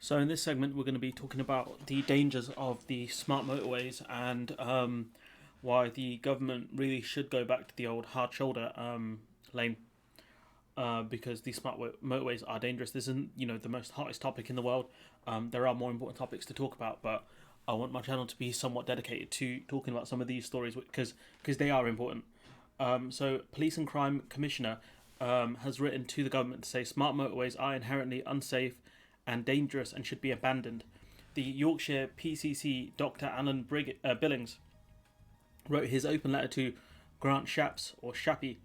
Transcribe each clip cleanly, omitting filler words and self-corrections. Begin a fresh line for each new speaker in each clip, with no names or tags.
So in this segment, we're going to be talking about the dangers of the smart motorways and why the government really should go back to the old hard shoulder lane because these motorways are dangerous. This isn't the most hottest topic in the world. There are more important topics to talk about, but I want my channel to be somewhat dedicated to talking about some of these stories because they are important. So Police and Crime Commissioner has written to the government to say smart motorways are inherently unsafe and dangerous and should be abandoned. The Yorkshire PCC Dr. Alan Billings wrote his open letter to Grant Shapps, or Shappy.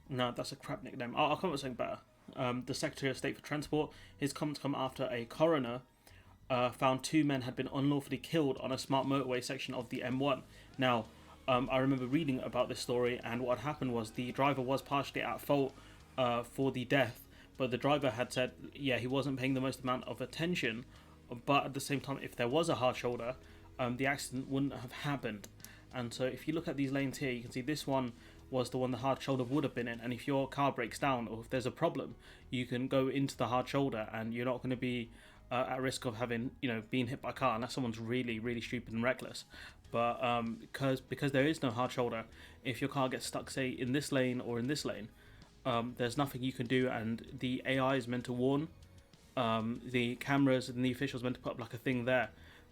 No, that's a crap nickname. I'll come up with something better. The Secretary of State for Transport. His comments come after a coroner found two men had been unlawfully killed on a smart motorway section of the M1. Now, I remember reading about this story, and what had happened was the driver was partially at fault for the death, but the driver had said, yeah, he wasn't paying the most amount of attention, but at the same time, if there was a hard shoulder, the accident wouldn't have happened. And so if you look at these lanes here, you can see this one was the one the hard shoulder would have been in, and if your car breaks down or if there's a problem, you can go into the hard shoulder and you're not going to be at risk of having, being hit by a car unless someone's really, really stupid and reckless. But because there is no hard shoulder, if your car gets stuck, say, in this lane or in this lane, there's nothing you can do, and the AI is meant to warn. The cameras and the officials meant to put up like a thing there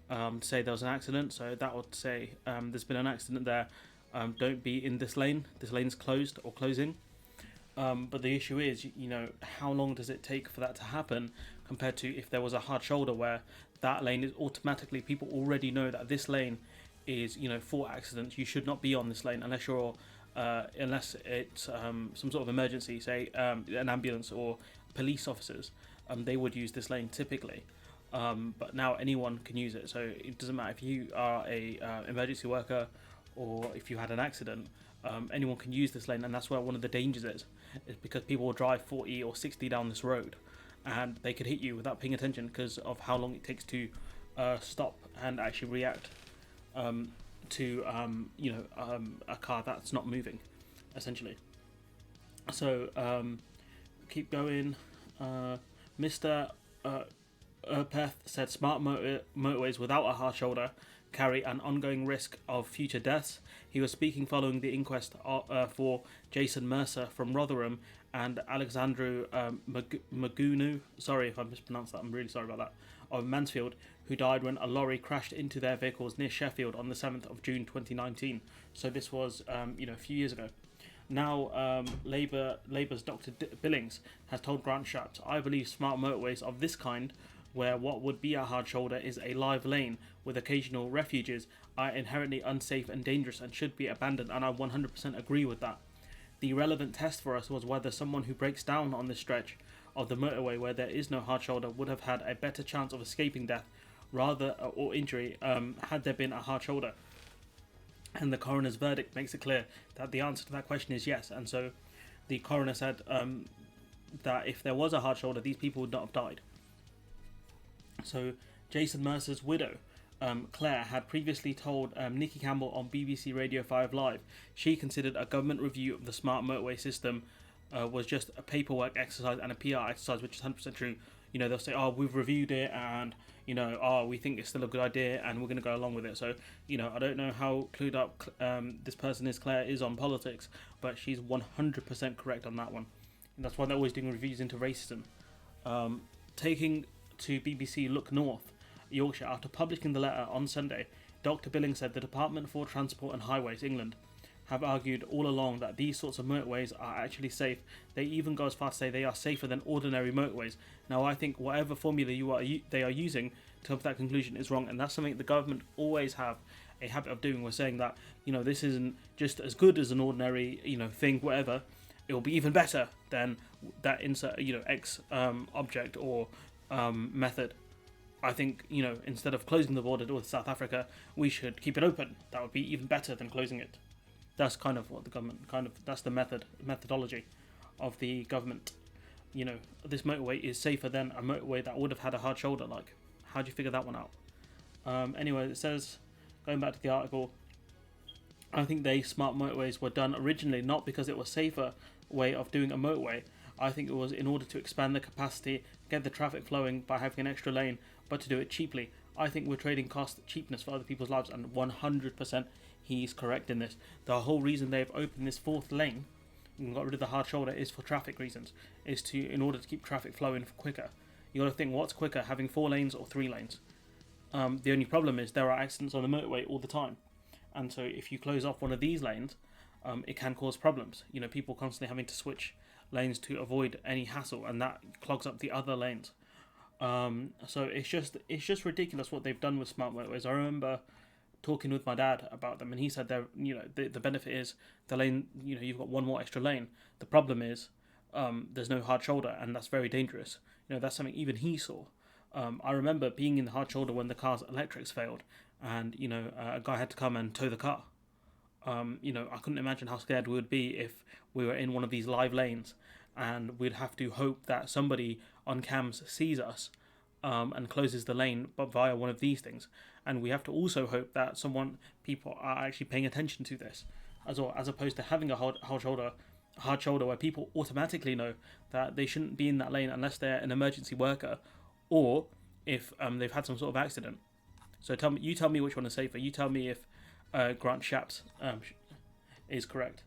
to say there was an accident. So that would say there's been an accident there. Don't be in this lane. This lane's closed or closing. But the issue is, how long does it take for that to happen compared to if there was a hard shoulder where that lane is automatically, people already know that this lane is, for accidents. You should not be on this lane unless it's some sort of emergency, say an ambulance or police officers. They would use this lane typically. But now anyone can use it, so it doesn't matter if you are a emergency worker or if you had an accident. Anyone can use this lane, and that's where one of the dangers is because people will drive 40 or 60 down this road and they could hit you without paying attention because of how long it takes to stop and actually react to a car that's not moving, essentially. So keep going. Mr. Urpeth said smart motorways without a hard shoulder carry an ongoing risk of future deaths. He was speaking following the inquest for Jason Mercer from Rotherham and Alexandru Magunu, sorry if I mispronounced that, I'm really sorry about that, of Mansfield, who died when a lorry crashed into their vehicles near Sheffield on the 7th of June 2019. So this was a few years ago. Now, Labour's Dr. Billings has told Grant Shapps, I believe smart motorways of this kind, where what would be a hard shoulder is a live lane with occasional refuges, are inherently unsafe and dangerous and should be abandoned, and I 100% agree with that. The relevant test for us was whether someone who breaks down on this stretch of the motorway where there is no hard shoulder would have had a better chance of escaping death or injury had there been a hard shoulder. And the coroner's verdict makes it clear that the answer to that question is yes. And so the coroner said that if there was a hard shoulder, these people would not have died. So Jason Mercer's widow, Claire, had previously told Nikki Campbell on BBC Radio 5 Live she considered a government review of the smart motorway system was just a paperwork exercise and a PR exercise, which is 100% true. They'll say, oh, we've reviewed it and, we think it's still a good idea and we're going to go along with it. So, I don't know how clued up this person Claire is on politics, but she's 100% correct on that one. And that's why they're always doing reviews into racism. Taking to BBC Look North, Yorkshire, after publishing the letter on Sunday, Dr. Billing said the Department for Transport and Highways, England, have argued all along that these sorts of motorways are actually safe. They even go as far as to say they are safer than ordinary motorways. Now, I think whatever formula they are using to come to that conclusion is wrong, and that's something the government always have a habit of doing. We're saying that, this isn't just as good as an ordinary, thing, whatever. It will be even better than that insert, X object or method. I think, instead of closing the border with South Africa, we should keep it open. That would be even better than closing it. That's kind of what the government, that's the methodology of the government. This motorway is safer than a motorway that would have had a hard shoulder. Like, how do you figure that one out? Anyway, it says, going back to the article, I think smart motorways were done originally not because it was a safer way of doing a motorway, I think it was in order to expand the capacity, get the traffic flowing by having an extra lane, but to do it cheaply. I think we're trading cost cheapness for other people's lives, and 100% he's correct in this. The whole reason they've opened this fourth lane and got rid of the hard shoulder is for traffic reasons, is to in order to keep traffic flowing quicker. You got to think, what's quicker, having 4 lanes or 3 lanes? The only problem is there are accidents on the motorway all the time, and so if you close off one of these lanes, it can cause problems. You know, people constantly having to switch lanes to avoid any hassle, and that clogs up the other lanes. So it's just ridiculous what they've done with smart motorways. I remember talking with my dad about them, and he said they're, you know, the benefit is the lane. You know, you've got one more extra lane. The problem is there's no hard shoulder, and that's very dangerous. You know, that's something even he saw. I remember being in the hard shoulder when the car's electrics failed, and you know, a guy had to come and tow the car. You know, I couldn't imagine how scared we would be if we were in one of these live lanes, and we'd have to hope that somebody on cams sees us and closes the lane, but via one of these things. And we have to also hope that people are actually paying attention to this, as well, as opposed to having a hard shoulder where people automatically know that they shouldn't be in that lane unless they're an emergency worker, or if they've had some sort of accident. So tell me which one is safer. You tell me if Grant Shapps is correct.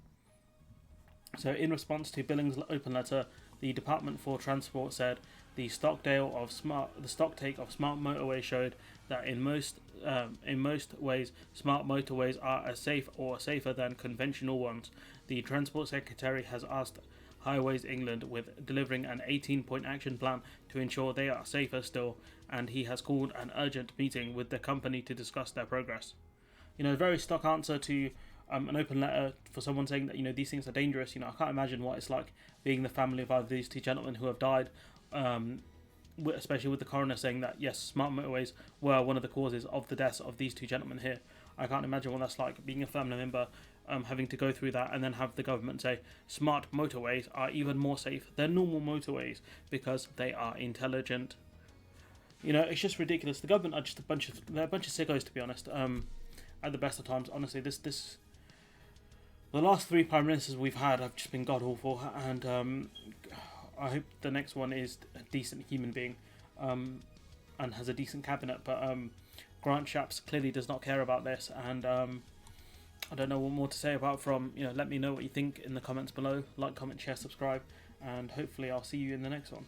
So in response to Billings' open letter, the Department for Transport said the stock take of smart motorways showed that in most ways smart motorways are as safe or safer than conventional ones. The Transport Secretary has asked Highways England with delivering an 18-point action plan to ensure they are safer still, and he has called an urgent meeting with the company to discuss their progress. You know, a very stock answer to an open letter for someone saying that, you know, these things are dangerous. You know, I can't imagine what it's like being the family of either these two gentlemen who have died, especially with the coroner saying that, yes, smart motorways were one of the causes of the deaths of these two gentlemen here. I can't imagine what that's like, being a family member, having to go through that, and then have the government say smart motorways are even more safe than normal motorways because they are intelligent. You know, it's just ridiculous. The government are just they're a bunch of sickos, to be honest. At the best of times, honestly, the last 3 prime ministers we've had have just been god awful, and I hope the next one is a decent human being, and has a decent cabinet. But Grant Shapps clearly does not care about this, and I don't know what more to say about from. You know, let me know what you think in the comments below. Like, comment, share, subscribe, and hopefully I'll see you in the next one.